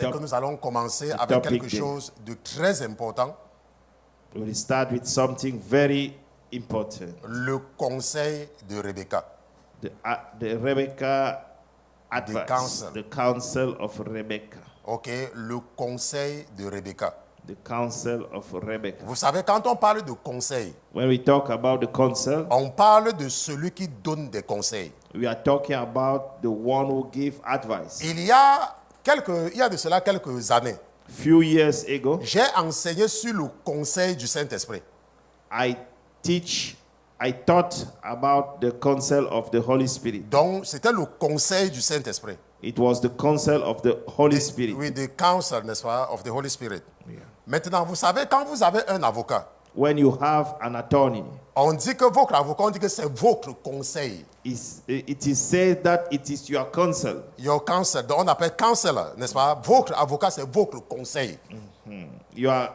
c'est que nous allons commencer avec quelque chose de très important. We'll start with something very important. Le conseil de Rebecca. The Rebecca advice. The counsel of Rebecca. Ok, le conseil de Rebecca. The counsel of Rebecca. Vous savez, quand on parle de conseil, when we talk about the counsel, on parle de celui qui donne des conseils. We are talking about the one who gives advice. Il y a de cela quelques années, few years ago, j'ai enseigné sur le conseil du Saint-Esprit. I taught about the counsel of the Holy Spirit. Donc, c'était le conseil du Saint-Esprit. It was the counsel of the Holy Spirit. Oui, the counsel, n'est-ce pas, of the Holy Spirit. Yeah. Maintenant, vous savez, quand vous avez un avocat, when you have an attorney, on dit que votre avocat, on dit que c'est votre conseil. It is said that it is your counsel. Your counsel, on appelle counselor, n'est-ce pas? Votre avocat, c'est votre conseil. Mm-hmm. Your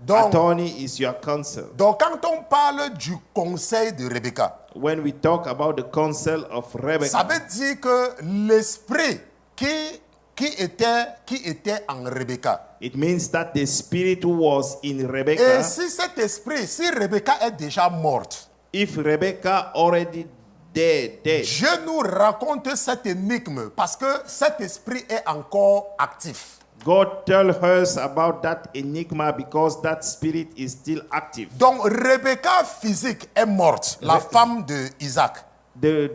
attorney is your counsel. Donc, quand on parle du conseil de Rebecca, when we talk about the counsel of Rebecca, ça veut dire que l'esprit qui était en Rebecca. It means that the spirit was in Rebecca. Et si cet esprit, si Rebecca est déjà morte, if Rebecca already dead, Dieu nous raconte cette énigme parce que cet esprit est encore actif. God tell us about that enigma because that spirit is still active. Donc Rebecca physique est morte, la femme de Isaac. The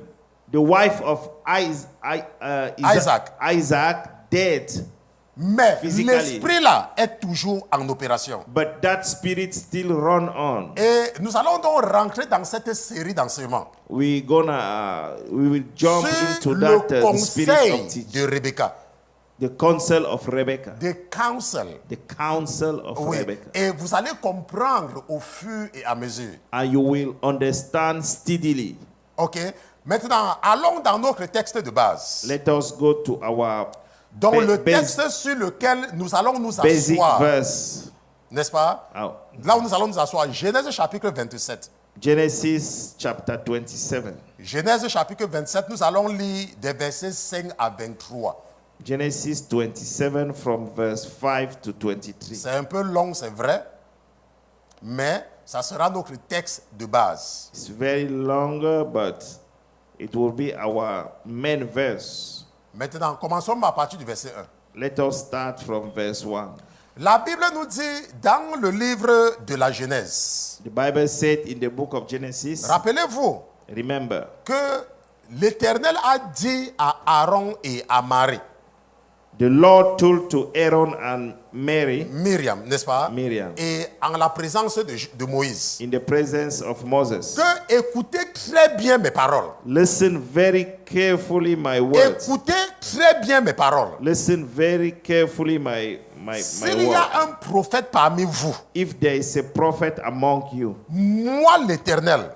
wife of Isaac dead. Mais l'esprit là est toujours en opération. But that spirit still run on. Et nous allons donc rentrer dans cette série d'enseignements. We will jump into that le spirit of teaching. De Rebecca. The counsel of Rebecca. The counsel. The counsel of Rebecca. Et vous allez comprendre au fur et à mesure. And you will understand steadily. Ok. Maintenant, allons dans notre texte de base. Let us go to our dans le texte sur lequel nous allons nous asseoir. N'est-ce pas? Oh. Là où nous allons nous asseoir. Genèse chapitre 27. Genesis chapter 27. Genèse chapitre 27, nous allons lire des versets 5 à 23. Genesis 27 from verse 5 to 23. C'est un peu long, c'est vrai, mais ça sera notre texte de base. It's very long, but it will be our main verse. Maintenant, commençons à partir du verset 1. Let us start from verse 1. La Bible nous dit dans le livre de la Genèse. The Bible said in the book of Genesis. Rappelez-vous. Remember. Que l'Éternel a dit à Aaron et à Marie. The Lord told to Aaron and Miriam, n'est-ce pas? Miriam. Et en la présence de Moïse. In the presence of Moses. Que écoutez très bien mes paroles. Listen very carefully my words. Écoutez très bien mes paroles. Listen very carefully my S'il y a un prophète parmi vous, if there is a prophet among you, moi l'Éternel,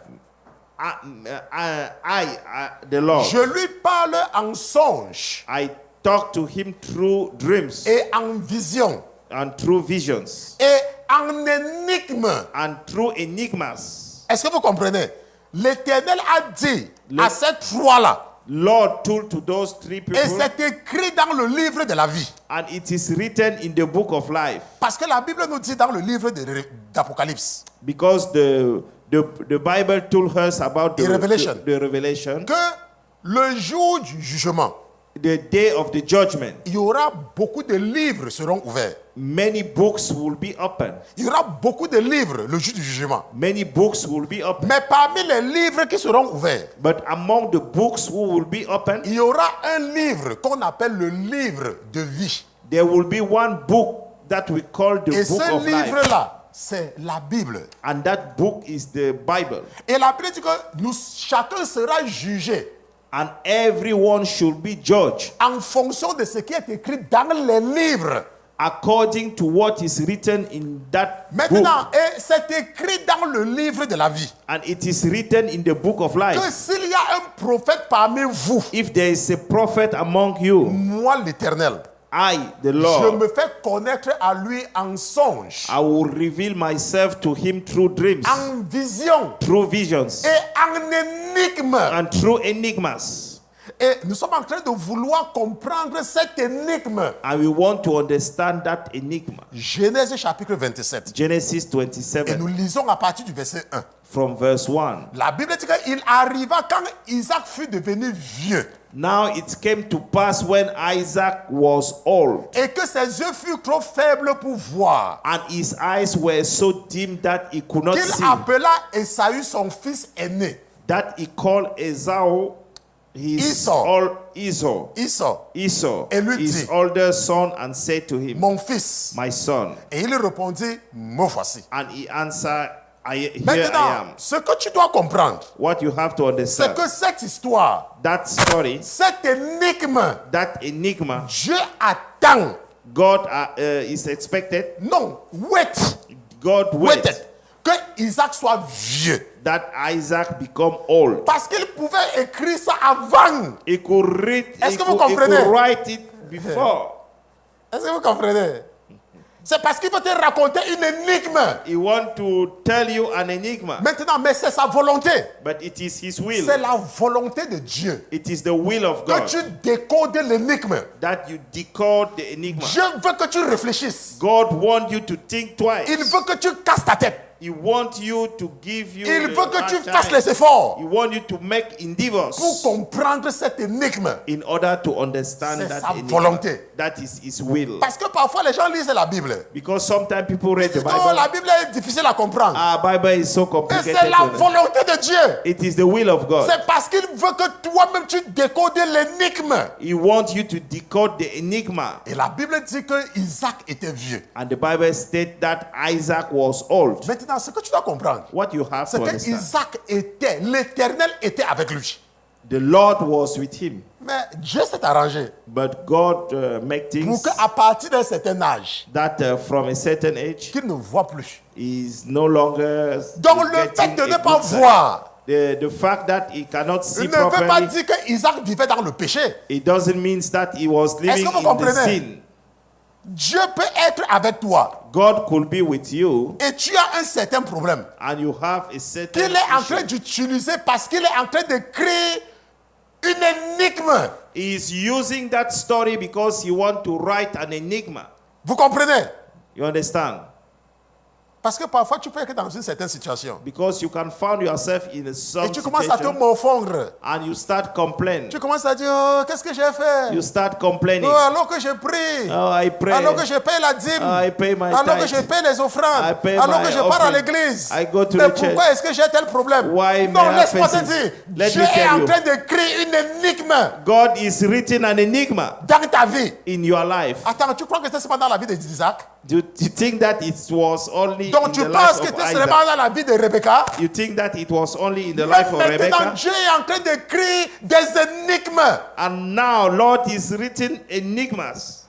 the Lord, je lui parle en songe. I talk to him through dreams. Et en vision. And through visions. Et en énigme. And through enigmas. Est-ce que vous comprenez? L'Éternel a dit à ces trois-là. Lord told to those three people. Et c'est écrit dans le livre de la vie. And it is written in the book of life. Parce que la Bible nous dit dans le livre d'Apocalypse. Because the Bible told us about the revelation. Que le jour du jugement. The day of the judgment. Il y aura beaucoup de livres seront ouverts. Many books will be open. Il y aura beaucoup de livres le jour du jugement. Many books will be open. Mais parmi les livres qui seront ouverts, but among the books who will be open, il y aura un livre qu'on appelle le livre de vie. There will be one book that we call the book of life. Et ce livre-là, c'est la Bible. And that book is the Bible. Et la Bible dit que chacun sera jugé. And everyone should be judged. En fonction de ce qui est écrit dans les livres. According to what is written in that Maintenant, book. Et c'est écrit dans le livre de la vie. And it is written in the book of life. Que s'il y a un prophète parmi vous. If there is a prophet among you. Moi l'Éternel. I, the Lord, je me fais connaître à lui en songe. I will reveal myself to him through dreams. En vision. Through visions. Et en énigme. And through enigmas. Et nous sommes en train de vouloir comprendre cette énigme. And we want to understand that enigma. Genèse chapitre 27. Genesis Et 27 nous lisons à partir du verset 1. from verse 1. La Bible dit qu'il arriva quand Isaac fut devenu vieux Now it came to pass when Isaac was old, et que ses yeux furent trop faibles pour voir, and his eyes were so dim that he could not qu'il see, appela Esaü son fils aîné. that he called Esau his Esau. Esau, Et lui his dit, older son, and said to him, Mon fils. My son. Et il répondit, me voici. And he answered, here I Maintenant, am. ce que tu dois comprendre, What you have to c'est understand, que cette histoire, that story, cette énigme, that enigma, Dieu attend. God is expected, Non, God waited. waited Que Isaac soit vieux. that Isaac become old. Parce qu'il pouvait écrire ça avant. He could read, Est-ce que vous he comprenez? could write it before. Est-ce que vous comprenez? C'est parce qu'il veut te raconter une énigme. He want to tell you an enigma, Maintenant, mais c'est sa volonté. but it is his will. C'est la volonté de Dieu. It is the will of Que God tu décodes l'énigme. that you decode the enigma. Dieu veut que tu réfléchisses. God wants you to think twice. Il veut que tu casses ta tête. He wants you to give you Il a veut que hard tu time. fasses les efforts He wants you to make endeavors pour comprendre cette énigme. in order to understand C'est that sa enigma. volonté. That is his will. Parce que parfois les gens lisent la Bible. Because sometimes people read the Ils disent, oh, la Bible. Bible est difficile à comprendre. Bible is so Et complicated. c'est la to understand. volonté de Dieu. It is the will of God. C'est parce qu'il veut que toi-même tu décodes l'énigme. He wants you to decode the enigma. Et la Bible dit que Isaac était vieux. And the Bible states that Isaac was old. Maintenant, ce que tu dois comprendre, What you have c'est to que understand, Isaac était, l'Éternel était avec lui. the Lord was with him. Mais Dieu s'est arrangé But God make pour things qu'à partir d'un certain âge, that from a certain age, qu'il ne voit plus. he is no longer Donc le fait getting de a ne pas good sight. voir, The fact that he cannot see il ne veut pas properly, dire que Isaac vivait dans le péché. it doesn't mean that he was living que vous in the comprenez? sin. Dieu peut être avec toi God could be with you, et tu as un certain problème and you have a certain qu'il est en train issue. d'utiliser parce qu'il est en train de créer une énigme. He is using that story because he wants to write an enigma. Vous comprenez? You understand? Parce que parfois tu peux être dans une certaine situation Because you can find yourself in a et some tu commences à te situation morfondre. and you start complaining. Tu commences à dire, oh, qu'est-ce que j'ai fait? You start complaining. Oh, alors que je prie, Oh, I pray. alors que je paye la dîme, I pay my alors que tithe. je paye les offrandes, I pay alors my que je pars à offering. l'église. I go to Mais the church. pourquoi est-ce que j'ai tel problème? Why Non, may I laisse-moi te face it? dire, Let Dieu me est tell en you. train de créer une énigme God is written an enigma dans ta vie. in your life. Attends, tu crois que c'est seulement dans la vie d'Isaac? Do you think that it was only Donc in tu the penses life que of c'est Isaac? seulement dans la vie de Rebecca? You think that it was only in the Mais life of maintenant, Rebecca? Dieu est en train de créer des énigmes. And now, Lord is written enigmas.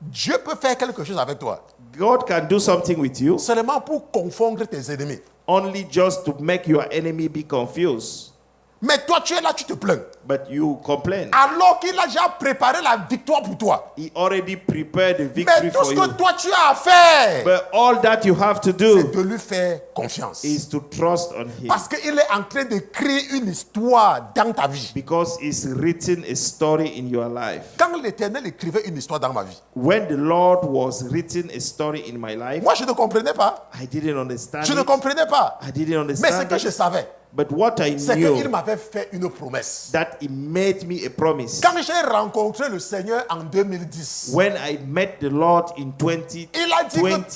Dieu peut faire quelque chose avec toi, God can do something with you seulement pour confondre tes ennemis. only just to make your enemy be confused. Mais toi, tu es là, tu te plains. But you complain. Alors qu'il a déjà préparé la victoire pour toi. He already prepared the victory Mais tout for ce you. que toi, tu as à faire, But all that you have to c'est do de lui faire confiance. is to trust on Him. Parce qu'il est en train de créer une histoire dans ta vie. Because He's written a story in your life. Quand l'Éternel écrivait une histoire dans ma vie, When the Lord was written a story in my life, moi, je ne comprenais pas. I didn't understand Je ne it. comprenais pas. I didn't Mais ce understand que je it. savais, But what I c'est qu'il knew, m'avait fait une promesse. that He made me a promise. Quand j'ai rencontré le Seigneur en 2010, When I met the Lord in 2020, il a dit que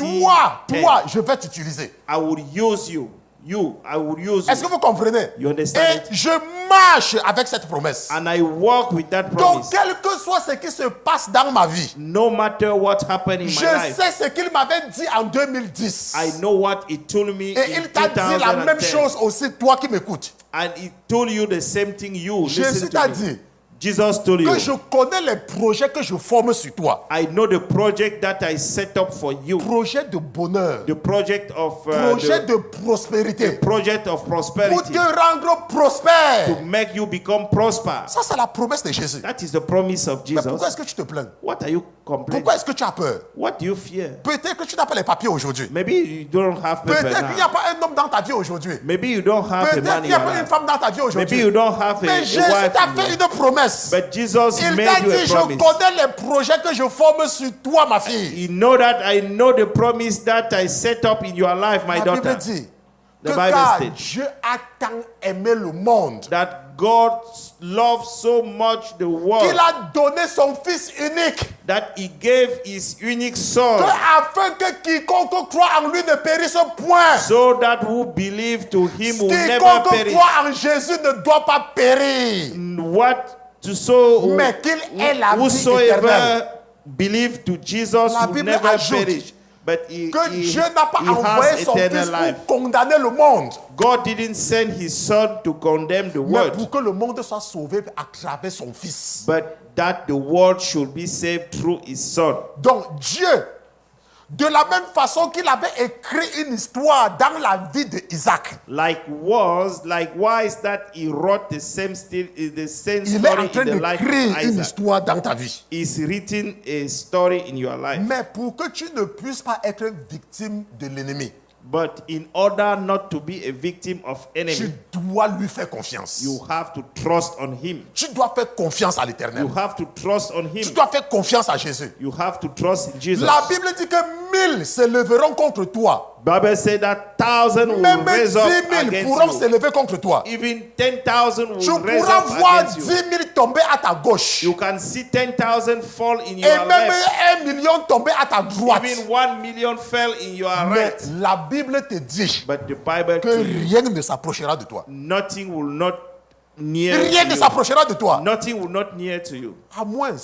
toi, je vais t'utiliser. I would use you. I would use Est-ce que you. vous comprenez? You understand Et it? je marche avec cette promesse. And I walk with that Donc, promise. quel que soit ce qui se passe dans ma vie, No matter what happened in my je life, sais ce qu'il m'avait dit en 2010. I know what He told me Et in il t'a dit la même 2010. chose aussi, toi qui m'écoutes. And He told you the same thing you Jésus listen t'a to me. dit Jesus told you, que je connais les projets que je forme sur toi. I know the project that I set up for you. Projet de bonheur, The project of projet the de prospérité, project of pour prosperity te rendre prospère. to make you become prosper. Ça, c'est la promesse de Jésus. That is the promise of Mais pourquoi Jesus. est-ce que tu te plains? What are you complaining? Pourquoi est-ce que tu as peur? What do you fear? Peut-être que tu n'as pas les papiers aujourd'hui. Maybe you don't have paper Peut-être qu'il n'y a now. pas un homme dans ta vie aujourd'hui. Maybe you don't have a Peut-être man qu'il in n'y a your pas une life. femme dans ta vie Maybe aujourd'hui. you don't have Mais a Jésus wife. t'a in fait your- une promesse. But Jesus Il made t'a you dit, a je promise. connais les projets que je forme sur toi, ma fille. You know that I know the promise that I set up in your life, my La Bible daughter. dit The que Bible car states Dieu a tant aimé le monde that God loved so much the qu'il world a donné son Fils unique, that He gave His unique Son, afin que quiconque croit en lui ne périsse point. so that who believe to Him will never Quiconque perish. croit en Jésus ne doit pas périr, What to so mais qu'il ait la vie whosoever éternelle. believe to Jesus La will Bible never ajoute perish, but he Que Dieu n'a pas he envoyé has son eternal Fils life. pour condamner le monde, God didn't send His Son to condemn the mais world, pour que le monde soit sauvé à travers son Fils. but that the world should be saved through His Son. Donc Dieu, de la même façon qu'il avait écrit une histoire dans la vie d'Isaac, Likewise that He wrote the same il est story en train in the life d'écrire of une Isaac. histoire dans ta vie. He's written a story in your life. Mais pour que tu ne puisses pas être victime de l'ennemi, But in order not to be a victim of tu enemy, dois lui faire confiance. you have to trust on Him. Tu dois faire confiance à l'Éternel. You have to trust on Tu Him. dois faire confiance à Jésus. You have to trust in Jesus. La Bible dit que 1000 se leveront contre toi. Bible said that 1,000 will Même 10 raise up 000 against pourront you. se lever contre toi. Even 10,000 Tu will raise pourras up voir against 10 you. 000 tomber à ta gauche. You can see 10,000 fall in Et your même left. 1 million tomber à ta droite. Even 1 million fell in your Mais right. la Bible te dit But the Bible que tells you rien ne s'approchera de toi. nothing will not near Rien to ne you. s'approchera de toi. Nothing will not near to you À moins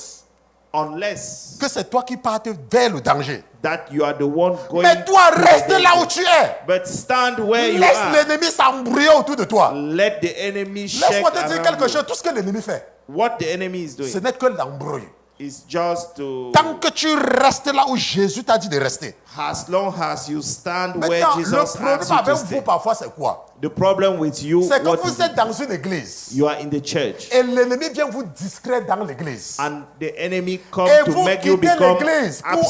unless que c'est toi qui partes vers le danger. that you are the one going. Mais toi, to the reste danger. là où tu es. But stand where you Laisse are. l'ennemi s'embrouiller autour de toi. Let the enemy shake Laisse-moi te dire around quelque you. chose. Tout ce que l'ennemi fait, What the enemy is ce doing n'est que l'embrouille. is just to, Tant que tu restes là où Jésus t'a dit de rester. as long as you stand where Maintenant, Jesus le asks problème you to avec vous stay. parfois, c'est quoi? The problem with you, C'est que what vous is êtes it? dans une église You are in the church, et l'ennemi vient vous distraire dans l'église. and the enemy comes Et to vous make you quittez become l'église pour aller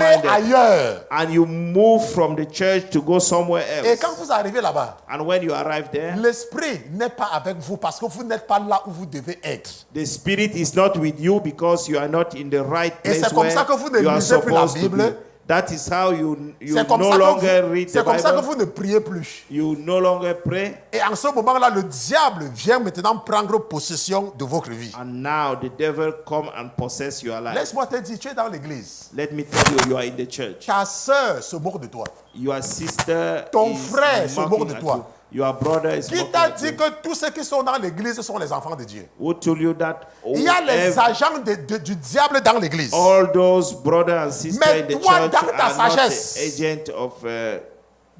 absent-minded, ailleurs. and you move from the church to go somewhere Et else. quand vous arrivez là-bas, And when you arrive there, l'esprit n'est pas avec vous parce que vous n'êtes pas là où vous devez être. the spirit is not with you because you are not in the right Et place c'est comme where ça que vous ne you are lisez plus la supposed to be. Bible. That is how you C'est comme, no ça longer que vous, read c'est the comme ça que Bible. vous ne priez plus. You no longer pray. Et en ce moment-là, le diable vient maintenant prendre possession de votre vie. And now the devil come and possess your life. Laisse-moi te dire, tu es dans l'église. Let me tell you, you are in the church. Ta sœur se moque de toi. Your sister Ton is frère se moque mocking de at toi. you. Your brother is Qui mocking t'a at dit you. que tous ceux qui sont dans l'église sont les enfants de Dieu? Who told you that Il y a les every- agents du diable dans l'église. all those brothers and sisters Mais in the toi, church dans ta are not sagesse, the agent of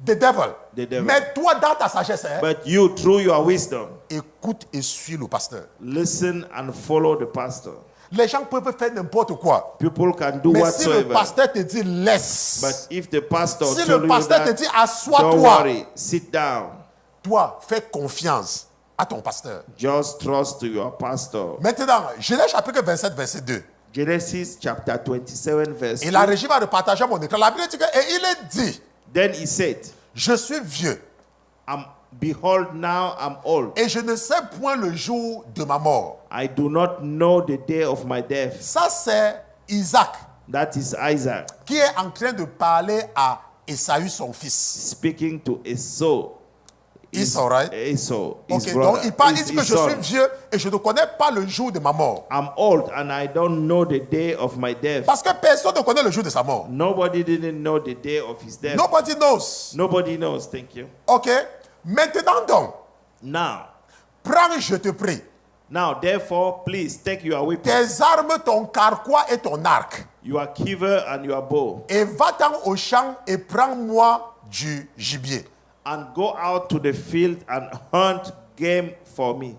The devil. the devil. Mais toi, dans ta sagesse, hein, But you, through your wisdom, écoute et suis le pasteur. listen and follow the pastor. Les gens peuvent faire n'importe quoi. People can do Mais si le whatsoever. pasteur te dit laisse, But if the pastor si told le you pasteur te that, dit don't assois-toi, worry, sit down. toi, fais confiance à ton pasteur. Just trust to your pastor. Maintenant, Genèse chapitre 27, verset 2. Genesis chapter 27 verse Et la 2. régie va repartager mon écran. La Bible dit que, et il est dit, Then he said, je suis vieux behold, now I'm old. et je ne sais point le jour de ma mort. I do not know the day of my death. Ça, c'est Isaac That is Isaac qui est en train de parler à Esaü, son fils. speaking to Esau. Esau, right? Esau, his Ok, brother. donc il parle, il his- dit que his je suis son. vieux et je ne connais pas le jour de ma mort. I'm old and I don't know the day of my death. Parce que personne ne connaît le jour de sa mort. Nobody didn't know the day of his death. Nobody knows. Nobody knows. Thank you. Ok? Maintenant donc, Now, prends, je te prie, therefore, please take your weapon, tes armes, ton carquois et ton arc, your quiver and your bow, et va-t'en au champ et prends-moi du gibier. and go out to the field and hunt game for me,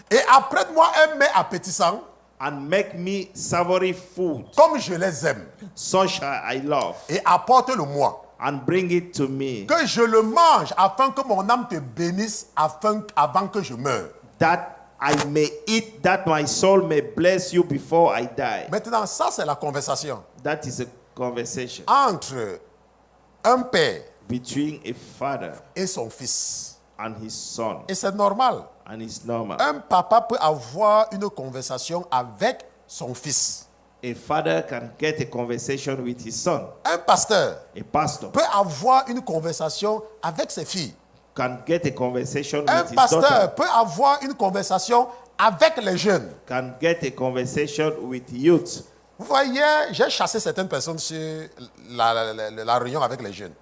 Et apprête-moi un mets appétissant, and make me savory food, comme je les aime, such as I love, et apporte-le-moi. and bring it to me, Que je le mange afin que mon âme te bénisse avant que je meure. that I may eat, that my soul may bless you before I die. Maintenant, ça c'est la conversation That is a conversation entre un père between a father et son fils. and his son. Et c'est normal. And it's normal. Un papa peut avoir une conversation avec son fils. A father can get a conversation with his son. Un pasteur A pastor peut avoir une conversation avec ses filles. can get a conversation Un with his daughter. pasteur peut avoir une conversation avec les jeunes. Can get a conversation with youth. Vous voyez, j'ai chassé certaines personnes sur la réunion avec les jeunes.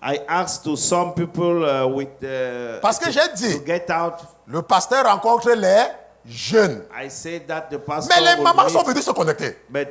I asked to some people Parce que j'ai dit, to get out. le pasteur rencontre les jeunes. I said that the pastor Mais les would mamans meet, sont venues se connecter. but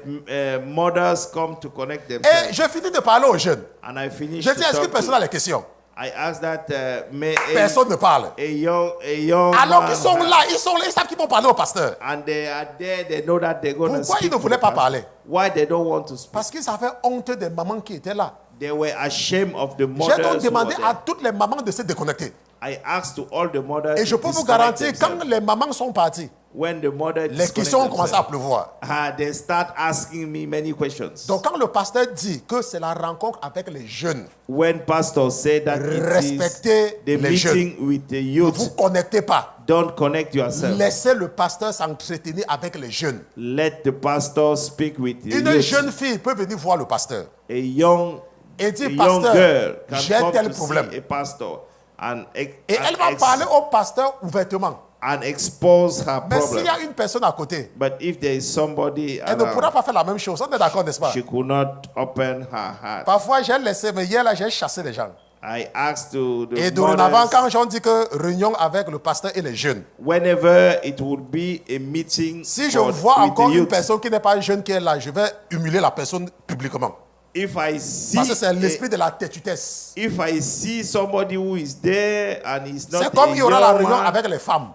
mothers come to connect Et themselves. je finis de parler aux jeunes. And I finished. Je dis, to est-ce que talk personne to- a des questions? I asked that may Personne ne parle. a young Alors man qu'ils sont have- là, ils savent qu'ils vont parler au pasteur. and they are there. They know that they're going to Pourquoi speak. ils ne to voulaient the pas pastor. parler? Why they don't want to speak? Parce qu'ils avaient honte des mamans qui étaient là. They were ashamed of the J'ai mothers. donc who demandé were à there. toutes les mamans de se déconnecter. I asked to all the mothers. Et je to peux vous disconnect garantir, quand themselves. les mamans sont parties, When the mother les disconnect questions ont commencé à themselves, pleuvoir. they start asking me many questions. Donc quand le pasteur dit que c'est la rencontre avec les jeunes, When pastor said that it Respectez is the les meeting with the ne vous youth, connectez pas. don't connect yourself. Laissez le pasteur s'entretenir avec les jeunes. Let the pastor speak with the Une youth. jeune fille peut venir voir le pasteur A young et dire, young pasteur, girl can j'ai come tel to problème. see a pastor and, Et elle va parler au pasteur ouvertement. and expose her Mais s'il problem. y a une personne à côté, But if there is somebody elle ne pourra around, pas faire la même chose. On est d'accord, n'est-ce pas? she could not open her heart. Parfois, j'ai laissé, mais hier, là, j'ai chassé les gens. I asked to the Et dorénavant, mothers, quand j'en dis que réunion avec le pasteur et les jeunes, whenever it would be a meeting si je for- vois with encore the une youth, personne qui n'est pas jeune qui est là, je vais humilier la personne publiquement. if I see Parce que c'est l'esprit de la têtutesse. if I see somebody who is there and is not C'est comme a il y aura la young réunion man, avec les femmes.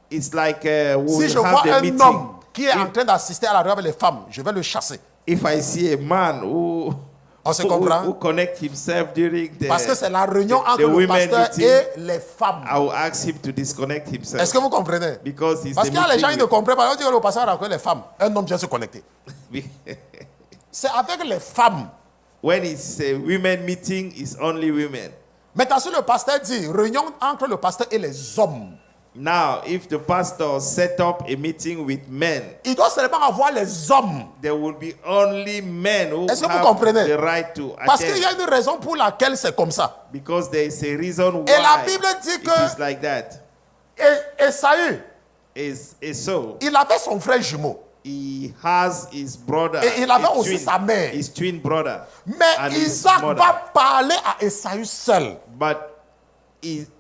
it's like Si we'll je have vois the un meeting. homme qui est en train d'assister à la réunion avec les femmes, je vais le chasser. If I see a man who On se comprend? who connect himself during the Parce que c'est la réunion the entre le women pasteur meeting, et les femmes. I will ask him to disconnect himself. Est-ce que vous comprenez? Because he's Parce the qu'il y a les gens qui meeting ne comprennent pas. On dit que le pasteur a rencontré les femmes. Un homme vient se connecter. with- C'est avec les femmes. When it's a women meeting, it's only women. Maintenant, si le pasteur dit réunion entre le pasteur et les hommes, Now, if the pastor set up a meeting with men, il doit seulement avoir les hommes. there will be only men who Est-ce que vous have comprenez? the right to Parce qu'il y attend. a une raison pour laquelle c'est comme ça. Because there is a reason Et la why Bible dit it que- is like that. Et Esaü, Is so. il avait son frère jumeau. He has his brother. Et il avait his aussi sa mère. His twin brother. Mais and his Isaac mother. va parler à Esaü seul. But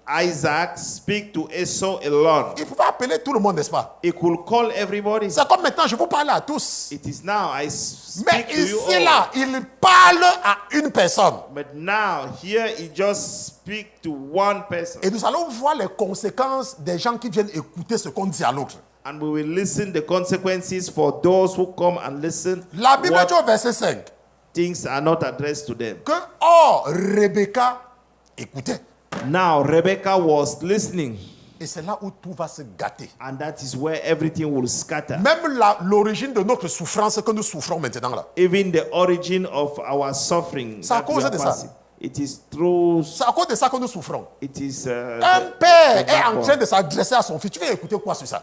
Isaac speak to Esau alone. Il pouvait appeler tout le monde, n'est-ce pas? He could call everybody. C'est comme maintenant, je vous parle à tous. It is now I Mais speak to you ici, all. là, il parle à une personne. But now here he just speak to one person. Et nous allons voir les conséquences des gens qui viennent écouter ce qu'on dit à l'autre. And we will listen the consequences for those who come and listen. La Bible What dit au verset 5 things are not addressed to them. que, or, Rebecca écoutait. Now Rebecca was listening, Et c'est là où tout va se gâter. and that is where everything will scatter. Même l'origine de notre souffrance que nous souffrons maintenant là. Even the origin of our suffering. C'est à that we cause are de ça. passing, it is through. C'est à cause de ça que nous souffrons. It is Un père the est en backbone. train de s'adresser à son fils. Tu veux écouter quoi sur ça?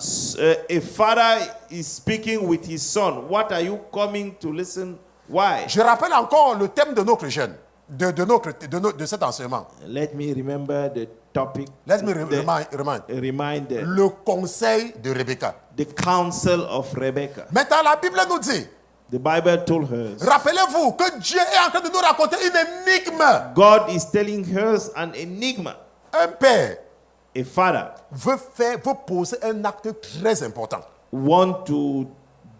A father is speaking with his son. What are you coming to listen? Why? Je rappelle encore le thème de notre jeûne, de cet enseignement. Let me remember the topic. Let me the- remind. remind Le conseil de Rebecca. the counsel of Rebecca. Maintenant, la Bible nous dit, The Bible told her. rappelez-vous que Dieu est en train de nous raconter une énigme. God is telling her an enigma. Un père A father veut poser un acte très important. want to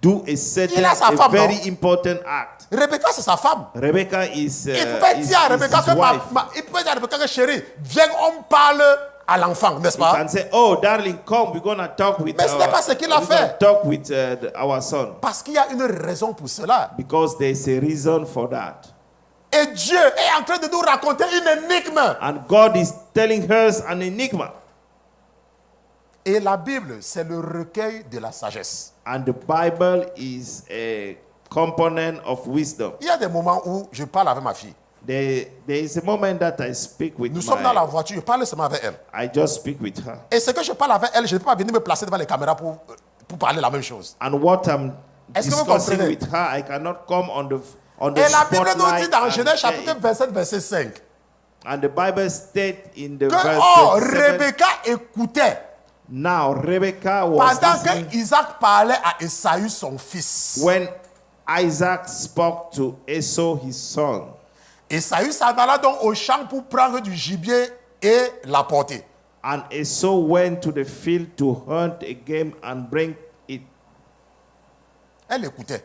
do a certain, Il a sa a femme, very non? important act. Rebecca, c'est sa femme. Rebecca is, Il pouvait dire à Rebecca his wife. il pouvait dire à Rebecca que chérie, viens, on parle à l'enfant, n'est-ce He pas? can say, "Oh, darling, come. We're gonna talk with. Mais ce n'est pas ce qu'il a we're gonna fait. Talk with our son, Parce qu'il y a une raison pour cela. because there's a reason for that." Et Dieu est en train de nous raconter une énigme. And God is telling her an enigma. Et la Bible, c'est le recueil de la sagesse. And the Bible is a component of wisdom. Il y a des moments où je parle avec ma fille. There is a moment that I speak with Nous sommes dans la my, voiture, je parle seulement avec elle. I just speak with her. Et ce que je parle avec elle, je ne peux pas venir me placer devant les caméras pour parler la même chose. And what I'm Est-ce que vous discussing comprenez? with her, I cannot come on the Et la Bible nous dit spotlight dans and Genèse share chapitre it. 27, verset 5, And the Bible states in the que verse oh, 27, Rebecca écoutait now Rebecca was pendant listening que Isaac parlait à Esaü son fils. when Isaac spoke to Esau his son. Esaü s'en alla donc au champ pour prendre du gibier et l'apporter. And Esau went to the field to hunt a game and bring it. Elle écoutait.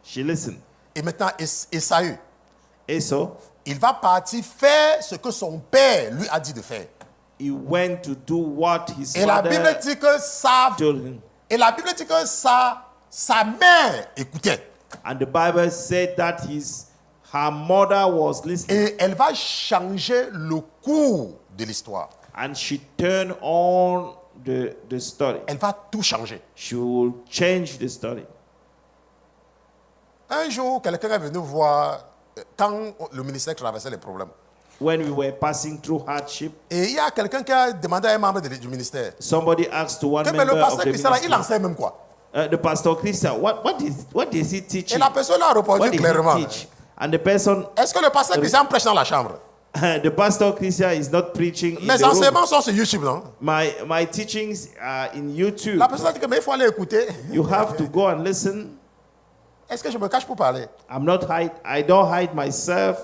She listened. Et maintenant, Esaü, Esau, il va partir faire ce que son père lui a dit de faire. he went to do what his Et la Bible father dit que told him. sa mère écoutait. And the Bible said that her mother was listening. Et elle va changer le cours de l'histoire. And she turned on the story. Elle va tout changer. She will change the story. Un jour, quelqu'un est venu voir quand le ministère traversait les problèmes. When we were passing through hardship, Et il y a quelqu'un qui a demandé à un membre du ministère somebody asked to one que member le of pasteur the Christian, il ministry, enseigne même quoi. the pastor Christian, what is he teaching? Et la personne a What répondu did clairement. he teach? And the person, Est-ce que le pasteur Christian prêche dans la chambre? the pastor Christian is not preaching in Mes the room. enseignements sont sur YouTube, non? My teachings are in YouTube. La personne a dit que mais il faut aller écouter. You have to go and listen. Est-ce que je me cache pour parler? I don't hide myself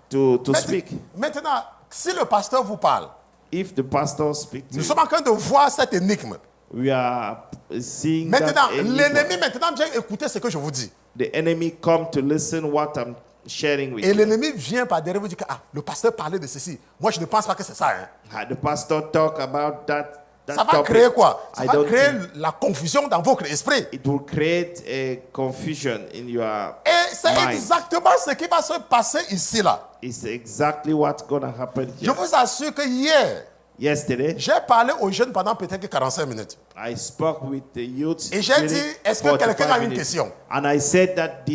to speak. Maintenant, si le pasteur vous parle, If the pastor speaks to nous you, sommes en train de voir cette énigme. we are seeing Maintenant, that l'ennemi maintenant vient écouter ce que je vous dis. the enemy come to listen what I'm sharing with Et you. l'ennemi vient par derrière vous dire que le pasteur parlait de ceci. Moi, je ne pense pas que c'est ça. Hein. The pastor talk about that Ça va topic. créer quoi? Ça I va don't créer think la confusion dans votre esprit. it will create a confusion in your Et c'est mind. exactement ce qui va se passer ici là. It's exactly what's gonna happen Je here. vous assure que hier, Yesterday, j'ai parlé aux jeunes pendant peut-être que 45 minutes. I spoke with the youth. Et j'ai dit, est-ce que 45 quelqu'un a une minutes. question? And I said that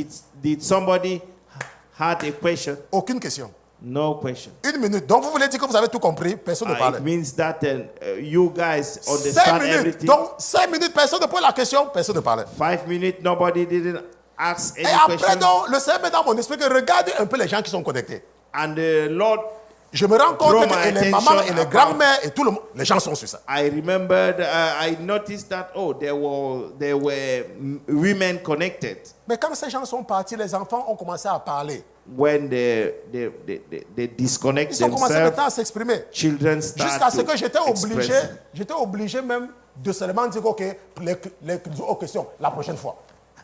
did somebody had a question? Aucune question. No question. Une minute. Donc vous voulez dire que vous avez tout compris, personne ne parle. It means that you guys 5 understand minutes. everything. Donc 5 minutes, personne ne pose la question, personne ne parle. 5 minutes, nobody didn't ask any Et après, question. donc, le Seigneur met dans mon esprit que regardez un peu les gens qui sont connectés. And the Lord, Je me rends compte Draw que my et les attention mamans et les about- grands-mères et tout le monde, les gens sont sur ça. I remembered, I noticed that, there were women connected Mais quand ces gens sont partis, les enfants ont commencé à parler. when they disconnect Ils ont commencé themselves. maintenant à s'exprimer. Children start Jusqu'à ce to que express. j'étais obligé même de seulement dire, OK, les autres questions, la prochaine fois.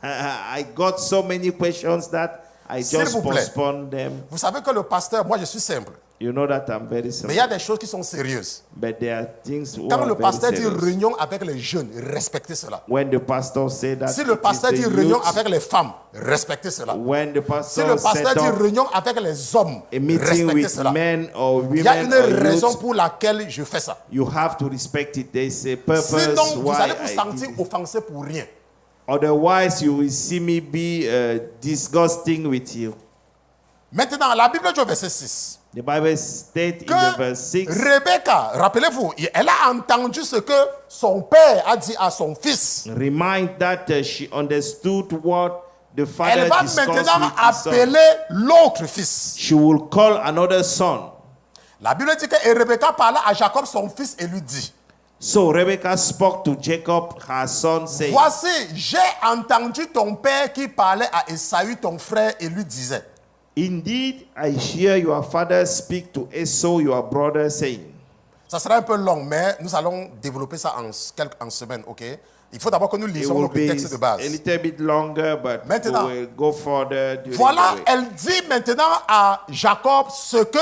I got so many questions that I S'il just vous plaît. postponed them. Vous savez que le pasteur, moi je suis simple. You know that I'm very Mais il simple. y a des choses qui sont sérieuses. But there are things who Quand are le very pasteur dit serious. réunion avec les jeunes, respectez cela. When the pastor said that, Si le it is pasteur the dit réunion youth, avec les femmes, respectez cela. when the Si pastor le pasteur set dit up réunion avec les hommes, a meeting respectez with cela. men or Il y a women une or raison youth, pour laquelle je fais ça. you have to respect it. There's a purpose Sinon, vous why allez vous I sentir did it. offensé pour rien. Otherwise, you will see me be disgusting with you. Maintenant, la Bible dit au verset 6 The Bible states in que the verse 6, Rebecca, rappelez-vous, elle a entendu ce que son père a dit à son fils. remind that she understood what the father Elle va discussed maintenant with his son. appeler l'autre fils. She will call another son. La Bible dit que et Rebecca parla à Jacob, son fils, et lui dit, So Rebecca spoke to Jacob, her son, saying, voici, j'ai entendu ton père qui parlait à Esaü, ton frère, et lui disait, Indeed, I hear your father speak to Esau, your brother, saying. ça sera un peu long, mais nous allons développer ça en semaines, ok? Il faut d'abord que nous It lisons will donc be le texte de base. a little bit longer, but Maintenant, we will go further during Voilà, the way. elle dit maintenant à Jacob ce que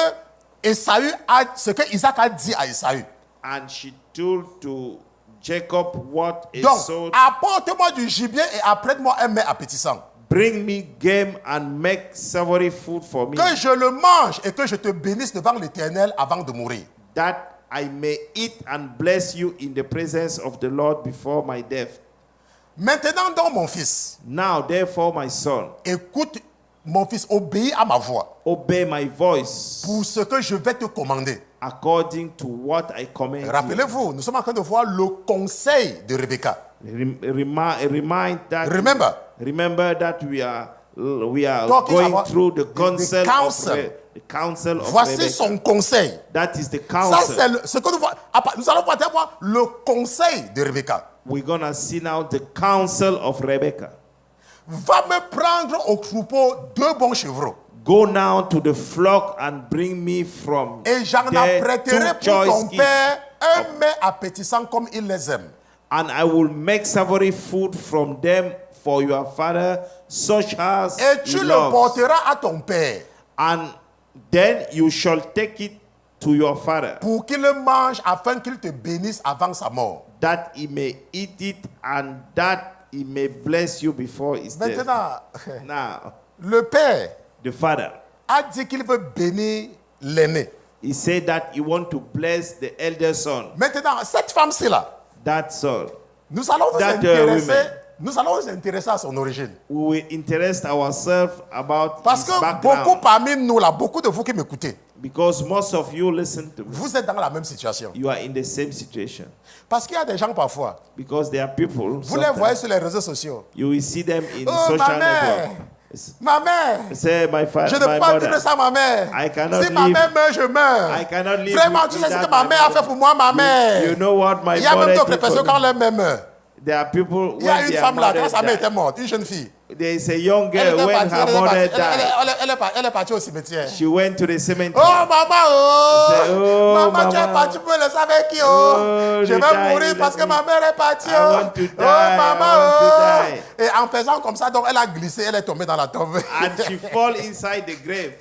Isaac a dit à Esaü. And she told to Jacob what Donc, Esau, apporte-moi du gibier et apprête-moi un mets appétissant. bring me game and make savory food for me, Que je le mange et que je te bénisse devant l'Éternel avant de mourir. that I may eat and bless you in the presence of the Lord before my death. Maintenant donc mon fils, Now therefore my son, écoute mon fils, obéis à ma voix obey my voice pour ce que je vais te commander. according to what I command you. Rappelez-vous, nous sommes en train de voir le conseil de Rebecca. Remember that we are Talking going about through the counsel. the counsel of Voici Rebecca. son conseil. That is the Ça, counsel. c'est ce que nous voyons. Nous allons peut-être voir le conseil de Rebecca. We're gonna see now the counsel of Rebecca. Va me prendre au troupeau 2 bons chevreaux. Go now to the flock and bring me from Et j'en there apprêterai 2 pour ton choice père un mets appétissant comme il les aime. and I will make savory food from them for your father, such as Et he tu le loves. porteras à ton père And then you shall take it to your father, pour qu'il le mange afin qu'il te bénisse avant sa mort. that he may eat it and that he may bless you before his death. Maintenant, Now, le père the father, a dit qu'il veut bénir l'aîné. he said that he want to bless the elder son, Maintenant, cette femme-ci là, that son. nous allons That, nous allons nous intéresser à son origine. We will interest ourselves about Parce his que background. beaucoup parmi nous là, beaucoup de vous qui m'écoutez, Because most of you listen to me. vous êtes dans la même situation. You are in the same situation. Parce qu'il y a des gens parfois, Because there are people, vous les voyez sometimes, sur les réseaux sociaux. you will see them in Oh, ma social mère, network. ma mère, Say, my je ne father, peux my pas dire mother. ça à ma mère. I cannot Si ma live- mère meurt, je meurs. I cannot live Vraiment, tu sais ce without que ma my mère a mother. fait pour moi, ma mère. You know what my Il y a même mother d'autres did personnes for quand me. leur mère meurt. There are people Il y a when une their femme là, quand mother sa mère était died. morte, une jeune fille. There is a young Elle girl était when partie, her mother died. elle est partie au cimetière. She went to the cemetery. Oh maman, oh, Say, oh, maman, tu es maman. partie pour le savoir qui, oh, Oh, je you vais die, mourir you parce let que me- ma mère est partie, I oh, want to die, oh I maman, want to oh. die. Et en faisant comme ça, donc elle a glissé, elle est tombée dans la tombe. And she fall inside the grave.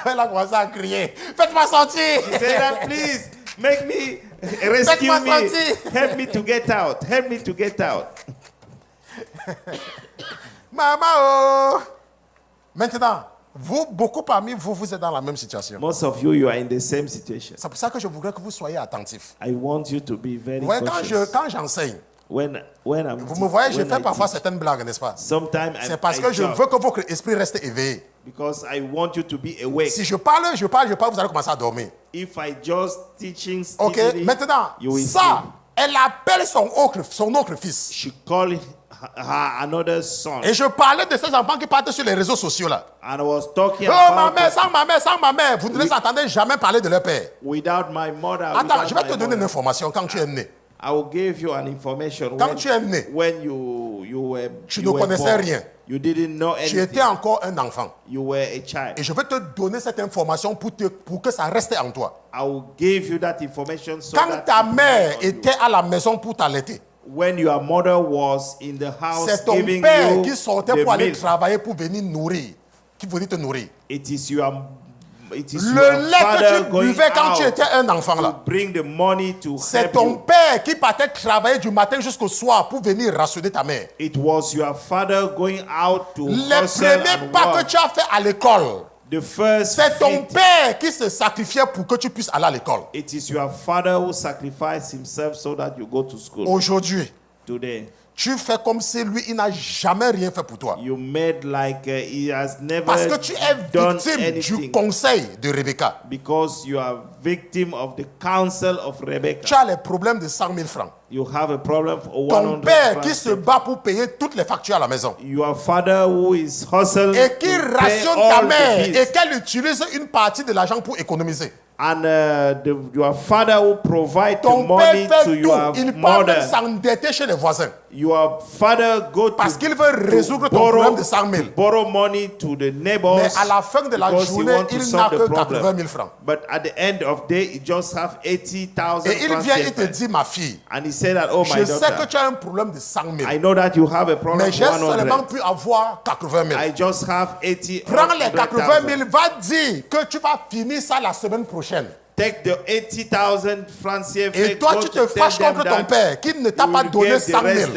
Elle a commencé à crier, faites-moi sortir. Say that, please, make me, rescue Faites-moi me, sortir. help me to get out, help me to get out. Maman, oh. Maintenant, vous, beaucoup parmi vous, vous êtes dans la même situation. Most of you, you are in the same situation. C'est pour ça que je voudrais que vous soyez attentifs. I want you to be very Vous voyez, cautious. quand j'enseigne, When I'm vous me voyez, je when fais I parfois teach, certaines blagues, n'est-ce pas? sometimes C'est parce que je veux que votre esprit reste éveillé. because I want you to be awake. Si je parle, vous allez commencer à dormir. If I just teaching Ok, steadily, maintenant, you will ça, sleep. elle appelle son autre fils. She called her another son. Et je parlais de ces enfants qui partent sur les réseaux sociaux là. And I was talking Oh, ma about mère, it sans ma mère. Vous ne les entendez jamais parler de leur père. without my mother. Attends, without je vais my te donner une mother. information quand tu es né. I will give you an information. Quand tu es né, when you were, tu you ne were connaissais born, rien. you didn't know Tu anything. étais encore un enfant. You were a child. Et je vais te donner cette information pour que ça reste en toi. I will give you that information so Quand that ta it will mère be on you. était à la maison pour t'allaiter, When your mother was in the house c'est ton giving père you qui sortait the pour aller milk, travailler pour venir nourrir, qui venait te nourrir. it is your Le lait father que tu going buvais quand tu out étais un enfant to là, bring the money to c'est help ton you. père qui partait travailler du matin jusqu'au soir pour venir rationner ta mère. It was your father going out to Les hustle premiers and pas que work. tu as fait à l'école, The first c'est ton feet, père qui se sacrifiait pour que tu puisses aller à l'école. it is your father who sacrificed himself so that you go to school. Aujourd'hui, Today, tu fais comme si lui, il n'a jamais rien fait pour toi. you made like he has never Parce que tu es done victime du anything conseil de Rebecca. because you are victim of the counsel of Tu Rebecca. as les problèmes de 100 000 francs. You have a problem for Ton 100 père francs. qui se bat pour payer toutes les factures à la maison. Your father who is hustling Et qui to pay rationne ta all the mère bills. et qu'elle utilise une partie de l'argent pour économiser. And your father who provide the Ton money père to fait your tout. Il part même mother. s'endetter chez les voisins. Your father go to, Parce qu'il veut résoudre ton borrow, problème de 100 000. to borrow money to the neighbors. Mais à la fin de la because he journée, want to il solve n'a the que 80 problem. 000 francs. But at the end of the day, he just have 80,000 Et il francs vient, il te saved. dit, ma fille, And he said that, oh my je sais que daughter, tu as un problème de 100 000. I know that you have a problem Mais of j'ai seulement 100. pu avoir 80 000. I just have 80. Prends les 80 000, 100,000. va dire que tu vas finir ça la semaine prochaine. Take the 80,000 francs CFA. Et toi, tu te fâches contre ton père qui ne t'a pas donné 100 000.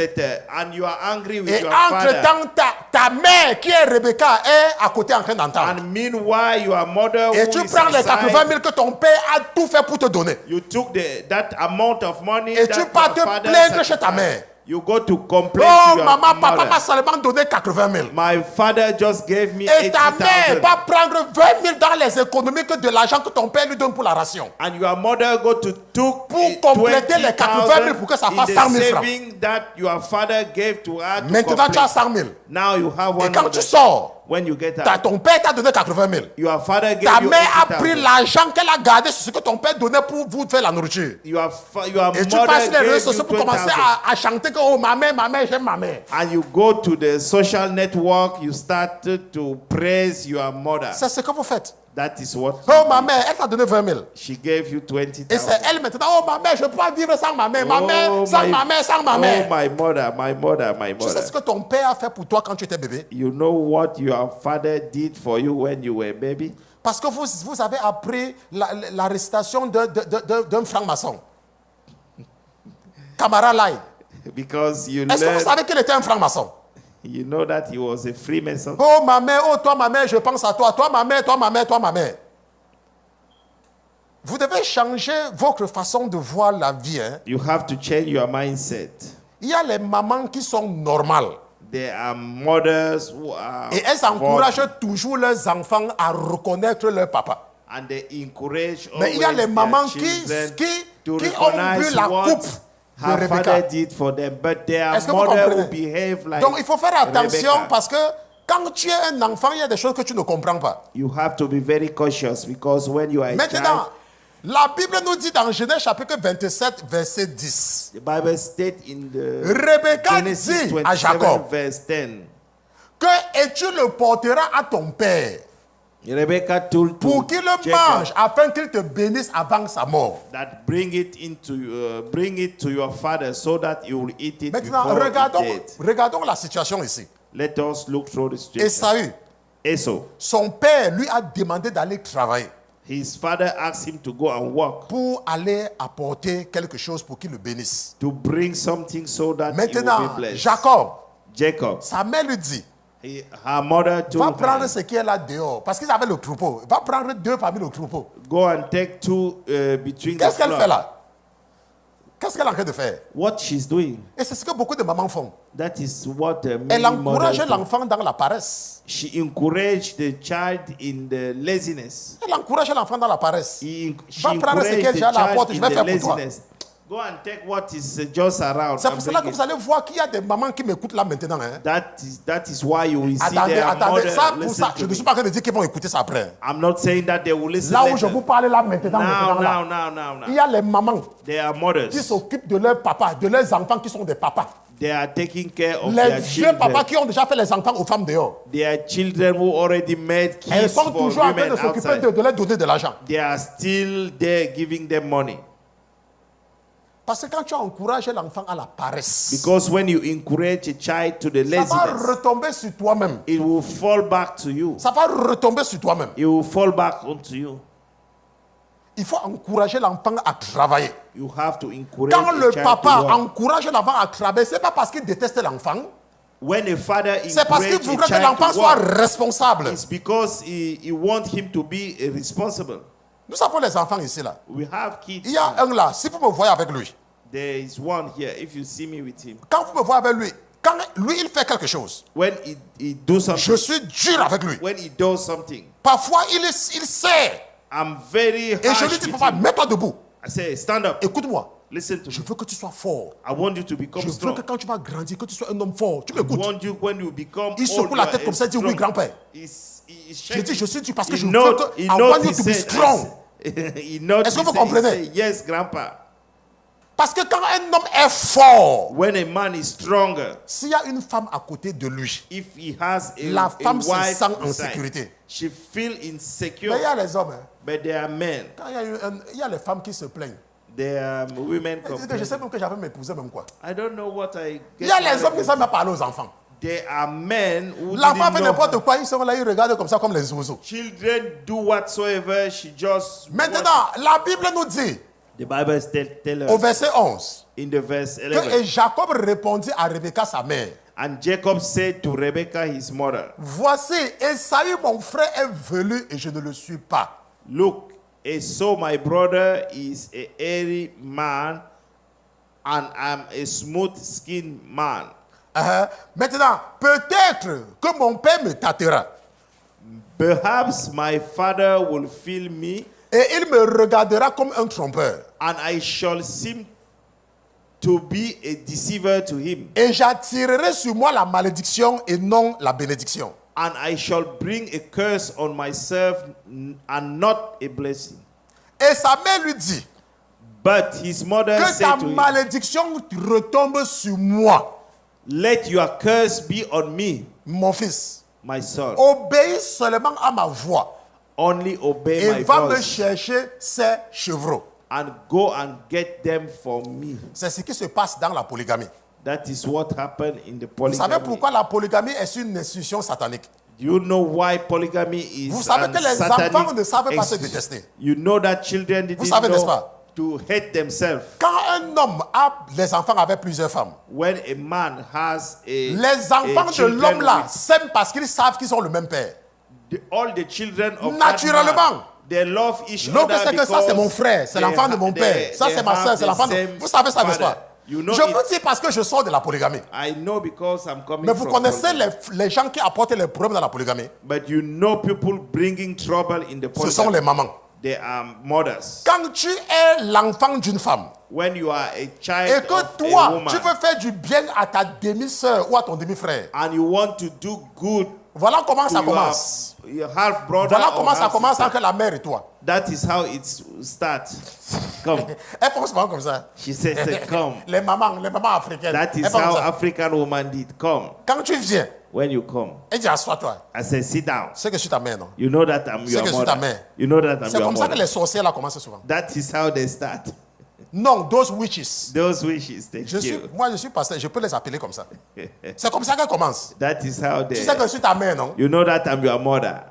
And you are angry with Et your father. entre-temps, ta mère qui est Rebecca est à côté en train d'entendre. And meanwhile, your mother Et who tu is prends les 80 aside, 000 que ton père a tout fait pour te donner. you took that amount of money Et that tu pars your te father plaindre chez ta sacrificed. mère. You go to complain Oh, to your maman, papa mother. m'a seulement donné 80 000. My father just gave me Et ta mère 80,000. va prendre 20 000 dans les économies que de l'argent que ton père lui donne pour la ration. And your mother go to took Pour compléter les 80 000 pour que ça fasse 100 000 francs. saving that your father gave to her to Maintenant, tu as complete. 100 000. Now you have Et 100. quand tu sors, When you get out, ton père t'a donné 80 000. your father gave Ta you mère a pris 80,000. l'argent qu'elle a gardé sur ce que ton père donnait pour vous faire la nourriture. Your Et tu mother passes sur les gave réseaux you sociaux pour commencer 20,000. à chanter que oh ma mère, j'aime ma mère. And you go to the social network, you start to praise your mother. C'est ce que vous faites. That is what Oh ma mère, elle t'a donné 20 000. she gave you Et c'est 20,000. elle maintenant, oh ma mère, je peux pas vivre sans ma mère. Ma mère, sans ma mère, sans ma mère. Oh, my mother, my mother, my Tu sais mother. ce que ton père a fait pour toi quand tu étais bébé? You know what your father did for you when you were a baby? Parce que vous avez appris la récitation d'un franc-maçon. Camara Lai. Because you Est-ce que vous learned, savez qu'il était un franc-maçon? you know that he was a Freemason. Oh ma mère, oh toi ma mère, je pense à toi. Toi ma mère, toi ma mère, toi ma mère. Vous devez changer votre façon de voir la vie. Hein. You have to change your mindset. Il y a les mamans qui sont normales. There are mothers who are Et elles encouragent toujours leurs enfants à reconnaître leur papa. and they encourage Mais il y a always les mamans their qui children to ont bu recognize la what coupe de her Rebecca. father did for them, but their Est-ce que vous mother comprenez? who behave like Donc il faut faire attention Rebecca. parce que quand tu es un enfant, il y a des choses que tu ne comprends pas. You have to be very cautious because when you are a Maintenant, child, la Bible nous dit dans Genèse chapitre 27, verset 10. the Bible states in the Rebecca Genesis dit à 27 Jacob verse 10, que et tu le porteras à ton père Rebecca told pour to qu'il le Jacob mange afin qu'il te bénisse avant sa mort. that bring it to your father so that he will eat it Maintenant, before he dead. regardons la situation ici. Let us look through the situation. Esaü, Esau, son père lui a demandé d'aller travailler his father asked him to go and work pour aller apporter quelque chose pour qu'il le bénisse. to bring something so that he will Maintenant, be blessed. Jacob, Jacob, sa mère lui dit, her mother va told prendre her, ce qui est là dehors, parce qu'ils avaient le troupeau. Va prendre 2 parmi le troupeau. go and take 2 between the Qu'est-ce qu'elle fait flock. là? Qu'est-ce qu'elle est en train de faire? What she's doing, Et c'est ce que beaucoup de mamans font. that is what Elle many encourage mothers do. l'enfant dans la paresse. She encouraged the child in the laziness. Elle encourage l'enfant dans la paresse. She Va prendre ce encouraged qui est the déjà à la child porte, je in vais the faire pour toi. laziness. Go and take what is just around. C'est and pour cela que bring vous it. allez voir qu'il y a des mamans qui m'écoutent là maintenant. Hein. That is why you will see Attendez, their attendez. mother Ça, pour listen ça, to je ne me. suis pas en train de dire qu'ils vont écouter ça après. I'm not saying that they will listen Là où later. je vous parle là maintenant, Now, là, now. il y a les mamans They are qui mothers. s'occupent de leurs papas, de leurs enfants qui sont des papas. They are taking care of Les their vieux children. papas qui ont déjà fait les enfants aux femmes dehors. They are children who already made Elles kids sont for toujours en train women de s'occuper outside. de leur donner de l'argent. They are still there giving them money. Parce que quand tu encourages l'enfant à la paresse, Because when you encourage a child to the ça va laziness, retomber sur toi-même. it will fall back to you. Ça va retomber sur toi-même. It will fall back onto you. Il faut encourager l'enfant à travailler. You have to encourage Quand a le child papa to work. encourage l'enfant à travailler, ce n'est pas parce qu'il déteste l'enfant, When a father c'est parce qu'il encourages voudrait a que child l'enfant to soit work, responsable. it's because he wants him to be responsible. Nous avons les enfants ici là. We have kids. Il y a un là, si vous me voyez avec lui, There is one here. If you see me with him, quand vous me voyez avec lui, quand lui il fait quelque chose, when he do something, je suis dur avec lui. when he does something, Parfois il sait. I'm very Et je harsh lui dis, with papa, him. mets-toi debout. I say, stand up. Écoute-moi. Listen to Je me. veux que tu sois fort. I want you to become Je veux strong. que quand tu vas grandir, que tu sois un homme fort. Tu I m'écoutes. want you when you become Il secoue old, la you tête are comme ça, il dit oui, strong. grand-père. He's Je shaking. dis, je suis dur parce que He je veux note- que he I note want you he to be said, strong. he note Est-ce que he vous said- he comprenez? said, yes, grandpa. Parce que quand un homme est fort, When a man is stronger, s'il y a une femme à côté de lui, if he has La a femme se wife sent en beside, sécurité. she feel insecure. mais il y a les hommes. Hein. But there are men, Quand il y a les femmes qui se plaignent. there are women Je complaining. sais même que j'avais m'épouser même quoi. I don't know what I Il get y a les married hommes qui ne with. savent pas parler aux enfants. There are men who L'enfant didn't fait know n'importe how. quoi, ils sont là, ils regardent comme ça, comme les oiseaux. Children do whatsoever. She just Maintenant, la Bible nous dit, the Bible tell au us verset 11, in the verse que 11. et Jacob répondit à Rebecca, sa mère, And Jacob said to Rebekah, his mother, voici, Esaü, mon frère, est velu et je ne le suis pas. look, Esau, my brother, is a hairy man, and I'm a smooth-skinned man. Maintenant, peut-être que mon père me tâtera Perhaps my father will feel me, et il me regardera comme un trompeur. and I shall seem to be a deceiver to him, Et j'attirerai sur moi la malédiction et non la bénédiction. and I shall bring a curse on myself and not a blessing. Et sa mère lui dit, But his mother que ta said to him, malédiction retombe sur moi, let your curse be on me, mon fils. my son. Obéis seulement à ma voix Only obey et my va me voice chercher ses chevreaux. and go and get them for me. C'est ce qui se passe dans la polygamie. That is what happened in the Vous savez polygamy. pourquoi la polygamie est une institution satanique? Do you know why polygamy is Vous savez an que les satanic enfants ne savent pas se institution? détester. You know that children didn't savez, n'est-ce know pas? to hate themselves. Quand un homme a les enfants avec plusieurs femmes, When a man has les enfants de children l'homme là with- s'aiment parce qu'ils savent qu'ils ont le même père. all the children of Naturellement. that man, they love each L'autre other sait que ça c'est mon because frère, c'est they l'enfant de ha- mon they- père, ça they c'est ma have soeur, c'est the l'enfant de... same Vous savez ça, n'est-ce father. pas? You know Je it. vous dis parce que je sors de la polygamie. I know because I'm coming Mais vous from connaissez polygamy. les gens qui apportent les problèmes dans la polygamie? But you know people bringing trouble in the Ce sont polygamy. les mamans. They are mothers. Quand tu es l'enfant d'une femme When you are a et child que of a toi, woman tu veux faire du bien à ta demi-sœur ou à ton demi-frère, and you want to do good voilà comment ça to commence. your half brother Voilà or comment ça half commence sister, entre la mère et toi. that is how it starts. Come. Elle pense pas comme ça. She says, come. Les mamans africaines. That is elles font comme how ça. African woman did. Come. Quand tu viens, When you come, elle dit assois-toi. I say, sit down. C'est que je suis ta mère, non? You know that I'm C'est your que je suis ta mother. mère. You know that I'm C'est your comme ça que mother. les sorcières là commencent souvent. That is how they start. Non, those witches. Those wishes take you. Moi, je suis pasteur, je peux les appeler comme ça. C'est comme ça qu'elles commencent. That is how Tu they. sais que je suis ta mère, non? You know that I'm your mother.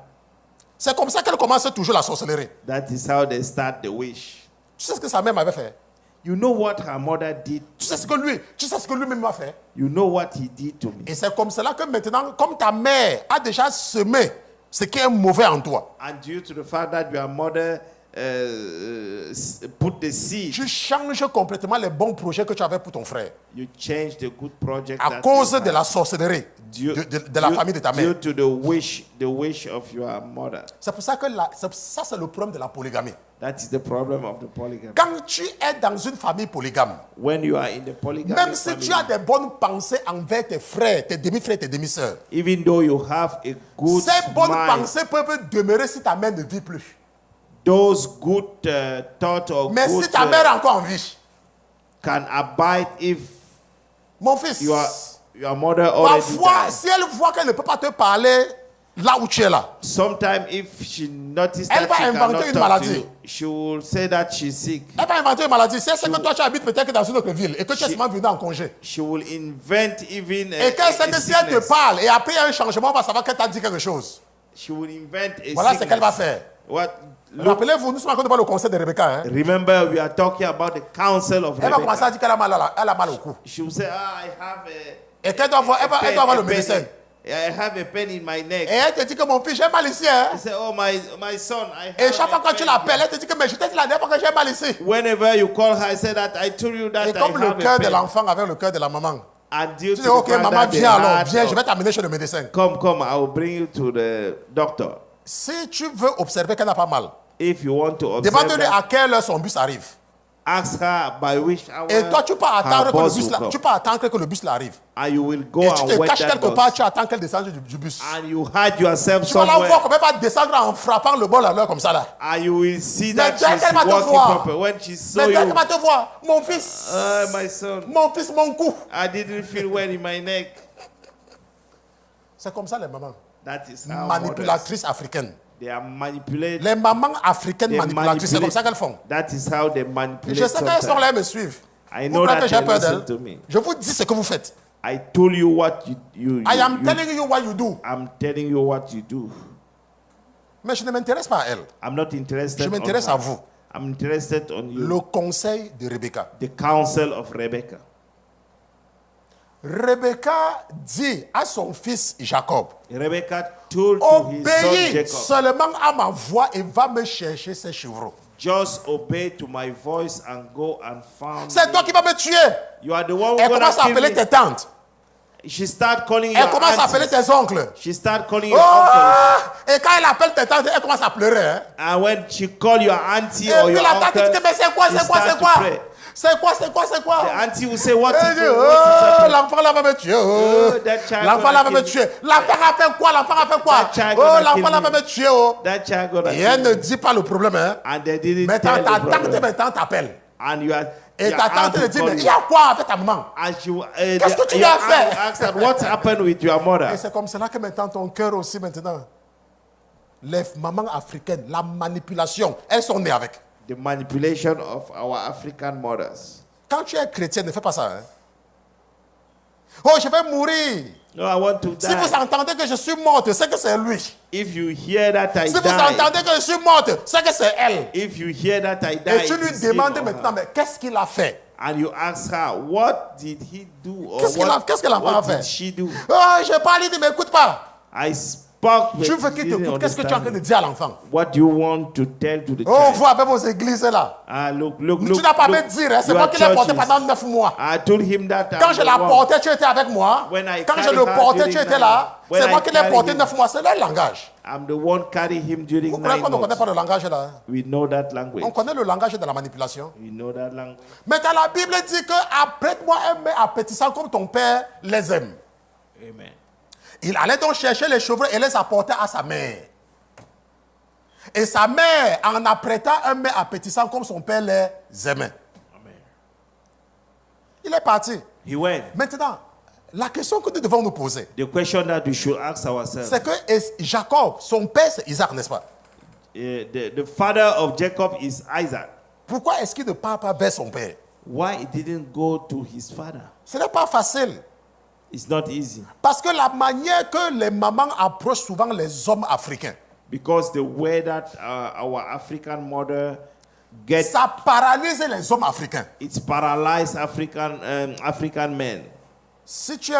C'est comme ça qu'elle commence toujours la sorcellerie. That is how they start the wish. Tu sais ce que sa mère m'avait fait? You know what her mother did. Tu sais ce que lui-même m'a fait? You know what he did to me. Et c'est comme cela que maintenant, comme ta mère a déjà semé ce qui est mauvais en toi, And due to the fact that your mother put the seed, tu changes complètement les bons projets que tu avais pour ton frère you change the good project à that cause you de la sorcellerie de la famille de ta mère. due to the wish of your mother. C'est pour ça que ça c'est le problème de la polygamie. That is the problem of the polygamy. Quand tu es dans une famille polygame, When you are in the polygamy même si family, tu as des bonnes pensées envers tes frères, tes demi-frères, tes demi-sœurs, even though you have a good ces bonnes mind, pensées peuvent demeurer si ta mère ne vit plus. those good thoughts or Mais good si ta mère est encore en vie, can abide if mon fils, your mother already parfois, died. si elle voit qu'elle ne peut pas te parler là où tu es là, Sometimes if she notices Elle that va she inventer cannot une talk to maladie. you, she will say that she's sick. elle va inventer une maladie. C'est ce que toi tu habites peut-être dans une autre ville et que tu es seulement venu en congé. She will invent even Et qu'elle sait que si elle te sickness. parle et après il y a un changement, on va savoir qu'elle t'a dit quelque chose. She will invent a Voilà ce sickness. qu'elle va faire. What? Look, Rappelez-vous, nous sommes encore devant le conseil de Rebecca. Hein? remember, we are talking about the counsel of Elle va commencer à Rebecca. dire qu'elle a mal au cou. She will say, I have Et qu'elle doit voir, elle doit voir le médecin. I have a pain in my neck. Et elle te dit que mon fils, j'ai mal ici. Hein? I say, oh my son, I have Et chaque fois a que tu pain. l'appelles, elle te dit que mais je t'ai dit la dernière fois que j'ai mal ici. Whenever you call her, I say that I told you that Et I comme le have cœur a de pain. l'enfant avec le cœur de la maman. And due Tu to dis, the ok, fact maman, that the viens alors, heart viens, of- je vais t'amener chez le médecin. Come, I will bring you to the doctor. Si tu veux observer qu'elle n'a pas mal, If you want to observe demande-lui that, à quelle heure son bus arrive. ask her by which hour Et toi, tu peux attendre her que le boss bus, will là, come. tu peux attendre que le bus là arrive. And you will go Et tu and te wait caches that quelque bus. part, tu attends qu'elle descende du bus. And you hide yourself Tu vas la somewhere. voir comment elle va descendre en frappant le bol à l'heure comme ça là. And you will see Mais that dès she's qu'elle va te walking voir, proper. When she saw Mais dès you, qu'elle va te voir, mon fils, my son, mon cou. I didn't feel well in my neck. C'est comme ça les mamans. That is how mothers, Manipulatrices africaines. they are manipulated. Les mamans africaines They manipulatrices, c'est comme ça qu'elles font. That is how they Et manipulate je sais qu'elles sont sometimes. là, elles me suivent. I Vous know croyez that que j'ai they peur listen d'elles? to me. Je vous dis ce que vous faites. I told you what you I am you- telling you what you do. I'm telling you what you do. Mais je ne m'intéresse pas à elle. I'm not interested. Je m'intéresse on her. à vous. I'm interested on you. Le conseil de Rebecca. The counsel of Rebecca. Rebecca dit à son fils Jacob, Rebecca told to his son obéis Jacob, seulement à ma voix et va me chercher ces chevreaux. just obey to my voice and go and found C'est me. toi qui vas me tuer. You are the one Elle who's commence à gonna appeler kill me. tes tantes. She start calling Elle your commence à appeler aunties. tes oncles. She start calling your uncles. Oh! Et quand elle appelle tes tantes, elle commence à pleurer. Hein? And when she call your auntie Et or puis your la tante dit uncle, que mais c'est quoi, you c'est quoi, start c'est to quoi? pray. C'est quoi, c'est quoi, c'est quoi? The auntie will say, what Elle is dit, it? oh, What is l'enfant là va me tuer. Oh. Oh, that child L'enfant là va gonna me kill tuer. L'enfant a fait quoi? L'enfant a fait quoi? That child Oh, gonna l'enfant kill là va me. me tuer. Oh. That child gonna Et elle kill ne me. dit pas le problème. Hein? And they didn't Maintenant, tell ta the tante problem. maintenant t'appelle. And you are Et your ta aunt tante te will dit, call mais il you. y a quoi avec ta maman? And Qu'est-ce que tu lui your as aunt fait? will ask her, what happened with your mother? Et c'est comme cela que maintenant ton cœur aussi maintenant. Les mamans africaines, la manipulation, elles sont nées avec. The manipulation of our African mothers. Quand tu es chrétien, ne fais pas ça. Hein? Oh, je vais mourir. No, I want to Si vous die. entendez que je suis morte, c'est que c'est lui. If you hear that I Si vous die, entendez que je suis morte, c'est que c'est elle. if you hear that I die, Et tu it lui is him demandes or maintenant, her. mais qu'est-ce qu'il a fait? And you ask her, what did he do? Or Qu'est-ce que l'enfant a what fait? did she do? Oh, je parle, il dit, mais écoute pas. I spoke, but Tu veux he qu'il didn't t'écoute. Qu'est-ce que tu es en train de understand. dire à l'enfant? What do you want to tell to the Oh, child? vous avec vos églises là. Ah, look, look. Tu n'as pas à me look, dire, hein, c'est your moi qui l'ai porté churches. pendant 9 mois. I told him that Quand I'm je the la one. portais, tu étais avec moi. When I Quand je carried le her portais, during tu étais night. là. When C'est moi I qui l'ai carried porté him. 9 mois. C'est leur langage. I'm the one carrying him during Vous croyez 9 qu'on ne connaît months. pas le langage là? We know that language. On connaît le langage de la manipulation. We know that language. Mais dans la Bible dit que apprête-moi un mets appétissant comme ton père les aime. Amen. Il allait donc chercher les cheveux et les apporter à sa mère. Et sa mère en apprêtant un mets appétissant comme son père les aimait. Amen. Il est parti. He went. Maintenant, la question que nous devons nous poser, The question that we should ask ourselves. c'est que Jacob, son père c'est Isaac, n'est-ce pas? The father of Jacob is Isaac. Pourquoi est-ce qu'il ne part pas vers son père? Why he didn't go to his father? Ce n'est pas facile. It's not easy. Parce que la manière que les mamans approchent souvent les hommes africains, Because the way that our African mother gets, ça paralyse les hommes africains. it's paralyzed African men. Si tu es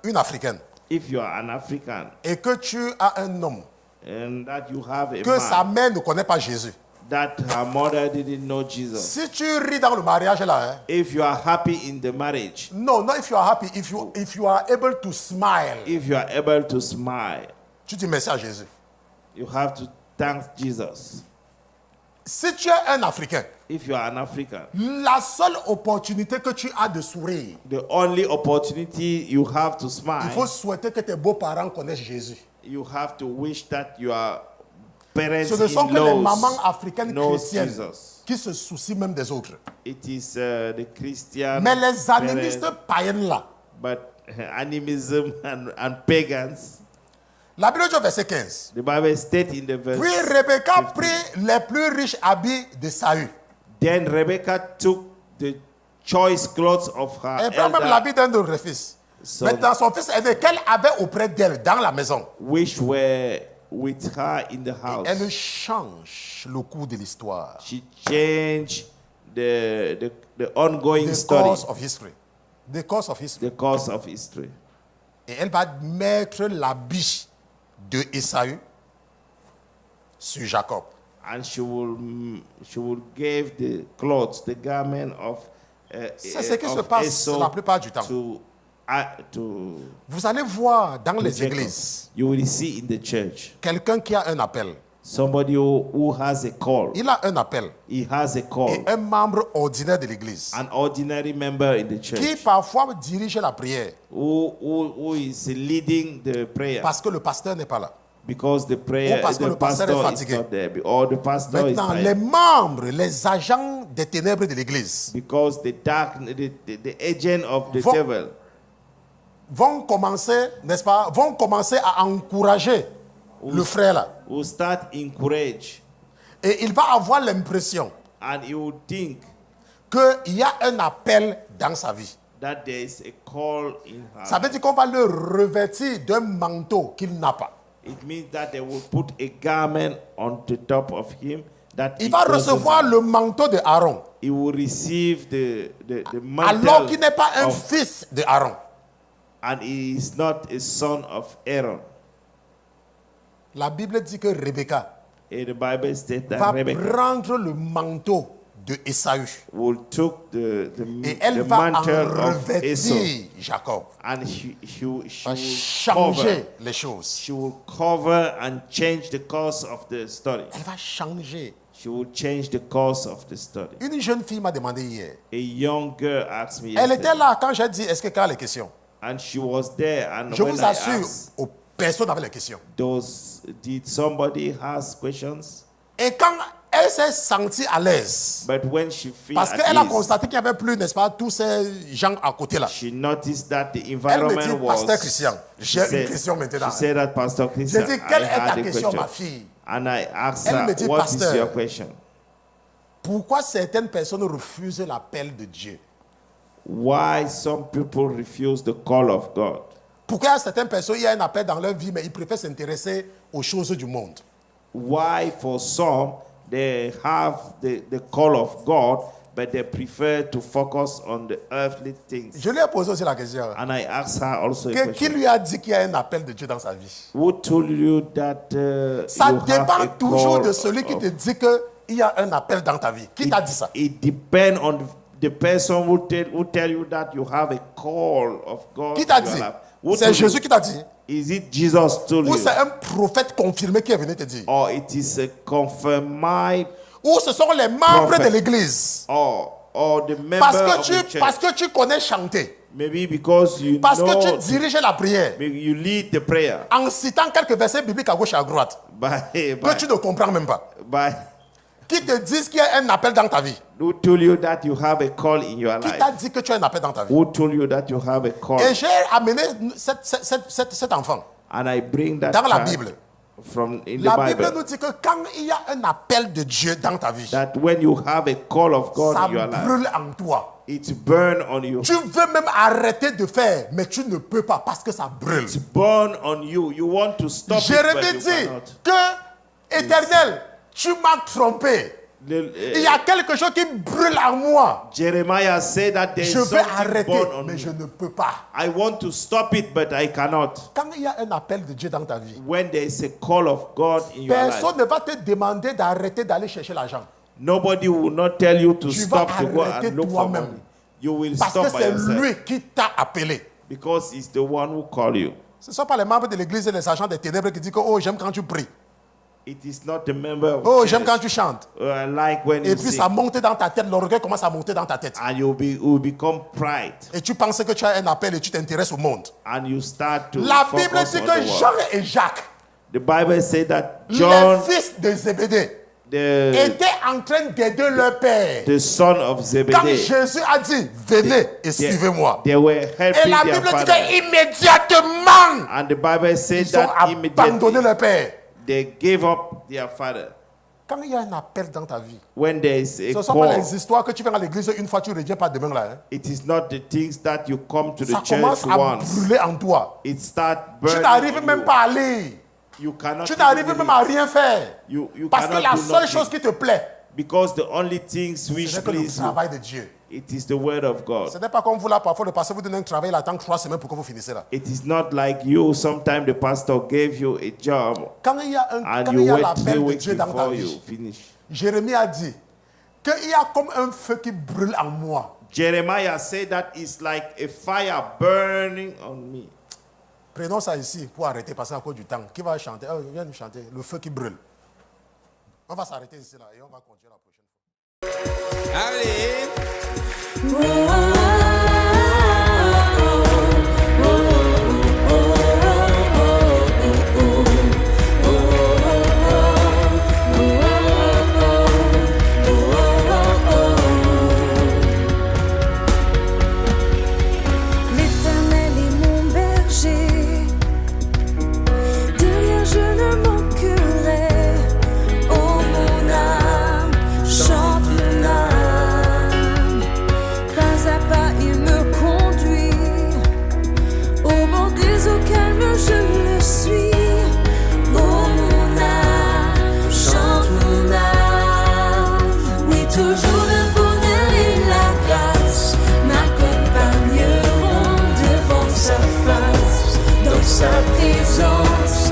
une Africaine If you are an African et que tu as un homme and that you have a que sa man mère ne connaît pas Jésus, that her mother didn't know Jesus, si tu ris dans le mariage là, hein, if you are happy in the marriage, no, not if you are happy, if you are able to smile, if you are able to smile, tu dis merci à Jésus. you have to thank Jesus. Si tu es un Africain, If you are an African, la seule opportunité que tu as de sourire, the only opportunity you have to il smile, faut souhaiter que tes beaux-parents connaissent Jésus. you have to wish that your Ce parents ne sont que les mamans in-laws africaines knows chrétiennes Jesus. qui se soucient même des autres. It is the Christian Mais les animistes parents, païennes là, but animism and pagans. la Bible dit au verset 15. The Bible states in the verse. Puis Rebecca prit les plus riches habits de Saül. Then Rebecca took the choice clothes of her Et prend même elder, l'habit d'un de leurs fils. So- Maintenant, son fils aîné qu'elle avait auprès d'elle dans la maison. which were with her in the house. Elle change le cours de l'histoire. She changed the ongoing The story, course of history. The course of history. the course of history. Et elle va mettre l'habit de Esaü sur Jacob. And she will give the clothes, the garment of C'est ce qui of se passe Esau la plupart du temps. to Vous allez voir dans les Jacob. églises You will see in the church quelqu'un qui a un appel. somebody who has a call. Il a un appel. He has a call. Et un membre ordinaire de l'église An ordinary member in the qui church parfois dirige la prière who is leading the prayer parce que le pasteur n'est pas là. because the prayer Ou parce que the le pasteur est pastor is fatigué. not there or the pastor is Maintenant, les tired. membres, les agents des ténèbres de l'église Because the agent of the Vo- devil vont commencer, n'est-ce pas, vont commencer à encourager le frère là. will start encourage Et il va avoir l'impression and he will think qu'il y a un appel dans sa vie. that there is a call in her Ça veut dire qu'on va le revêtir d'un manteau qu'il n'a pas. It means that they will put a garment on the top of him that Il he va doesn't recevoir have. le manteau de Aaron, He will receive the mantle alors qu'il n'est pas un of, fils de Aaron. and he is not a son of Aaron. La Bible dit que Rebecca And the Bible states that va Rebecca prendre le manteau de Ésaü will took et elle the va en mantle of Esau, revêtir Jacob. and she Va will changer cover. les choses. She will cover and change the course of the story. Elle va changer. She will change the course of the story. Une jeune fille m'a demandé hier. A young girl asked me Elle était yesterday, là quand j'ai dit est-ce que quand les questions. and she was there. And Je when vous I assure, asked, personne n'avait les questions. did somebody ask questions? Et quand elle s'est sentie à l'aise, But when she feels parce at qu'elle a ease, constaté qu'il n'y avait plus, n'est-ce pas, tous ces gens à côté là. she noticed that the Elle me environment dit, was. Pasteur Christian, j'ai She une said- question maintenant. She said that, Pastor J'ai Christian, dit, quelle I est ta had a question, ma question. fille? And I asked Elle me her, dit, what is Pasteur, your question? Pourquoi certaines personnes refusent l'appel de Dieu? Why some people refuse the call of God? Pourquoi certaines personnes, il y a un appel dans leur vie, mais ils préfèrent s'intéresser aux choses du monde? Why for some they have the call of God, but they prefer to focus on the earthly things? Je lui ai posé aussi la question. And I asked her also a Qui question. lui a dit qu'il y a un appel de Dieu dans sa vie? Who told you that Ça you have dépend a toujours call de celui qui of- te dit qu'il y a un appel dans ta vie. Qui t'a dit ça? It depends on the person who tell you that you have a call of God. Qui t'a in your dit? life. Who C'est told you? Jésus qui t'a dit? Is it Jesus told Ou you? c'est un prophète confirmé qui est venu te dire? Or it is a confirmed Ou ce sont les membres Prophet. de l'église? or the member Parce of que, the church? parce que tu connais chanter. Maybe because you Parce que know, tu diriges la prière. maybe you lead the prayer En citant quelques versets bibliques à gauche et à droite. by, Que tu ne comprends même pas. by Qui te disent qu'il y a un appel dans ta vie. who told you that you have a call in your Qui t'a life? dit que tu as un appel dans ta vie? Who told you that you have a call? Et j'ai amené cet enfant And I bring that dans la child Bible. from in the La Bible Bible. nous dit que quand il y a un appel de Dieu dans ta vie, That when you have a call of God ça in your life, brûle en toi. it burn on you. Tu veux même arrêter de faire, mais tu ne peux pas parce que ça brûle. It's burn on you. You want to stop it, Jérémie but you dit cannot. que, Éternel, tu m'as trompé. Il y a quelque chose qui brûle en moi. Jeremiah said that there is Je veux something arrêter, burn on mais me. je ne peux pas. I want to stop it, but I cannot. Quand il y a un appel de Dieu dans ta vie, When there is a call of God in your life, personne ne va te demander d'arrêter d'aller chercher l'argent. nobody will not tell you to Tu vas stop to go arrêter and look for toi-même. money. You will Parce que stop by c'est yourself lui qui t'a appelé. because it's the one who called you. Ce ne sont pas les membres de l'église et les agents des ténèbres qui disent que oh, j'aime quand tu pries. It is not the member of Oh, church. j'aime quand tu chantes. I like when Et you puis sing. ça monte dans ta tête, l'orgueil commence à monter dans ta tête. And you will become pride, Et tu penses que tu as un appel et tu t'intéresses au monde. and you start to La focus Bible dit on que the Jean world. et Jacques, The Bible said that John, les fils de Zébédée, the étaient en train d'aider leur père. son of Quand Zebedee, Jésus a dit, venez et suivez-moi. they were Et helping la their Bible dit father. qu'immédiatement, And the Bible said ils ont that abandonné immediately leur père. they gave up their father. Quand il y a un appel dans ta vie, When there is ce a ne sont pas call, les histoires que tu viens à l'église une fois, tu ne reviens pas demain là. Hein. it is not the things that you come to the Ça church commence à once. brûler en toi. It start Tu burning n'arrives on même you. pas à lire. You cannot Tu n'arrives even même à rien faire. You Parce que cannot la do seule nothing. chose qui te plaît, Because the only things which c'est que le please you, travail de Dieu. it is the word of God. Ce n'est pas comme vous là, parfois le pasteur vous donne un travail, il attend 3 semaines pour que vous finissez là. It is not like you. Sometimes the pastor gave you a job Quand il y a, and quand il you y a wait 3 l'appel de weeks Dieu dans ta before you vie, finish. Jérémie a dit qu'il y a comme un feu qui brûle en moi. Jeremiah said that it's like a fire burning on me. Prenons ça ici pour arrêter, parce qu'à cause du temps. Qui va chanter? Oh, viens nous chanter. Le feu qui brûle. On va s'arrêter ici là et on va continuer la prochaine fois. Allez. L'Éternel est mon berger, de rien je ne manquerai. Oh mon âme, chante mon âme, pas à pas sa présence.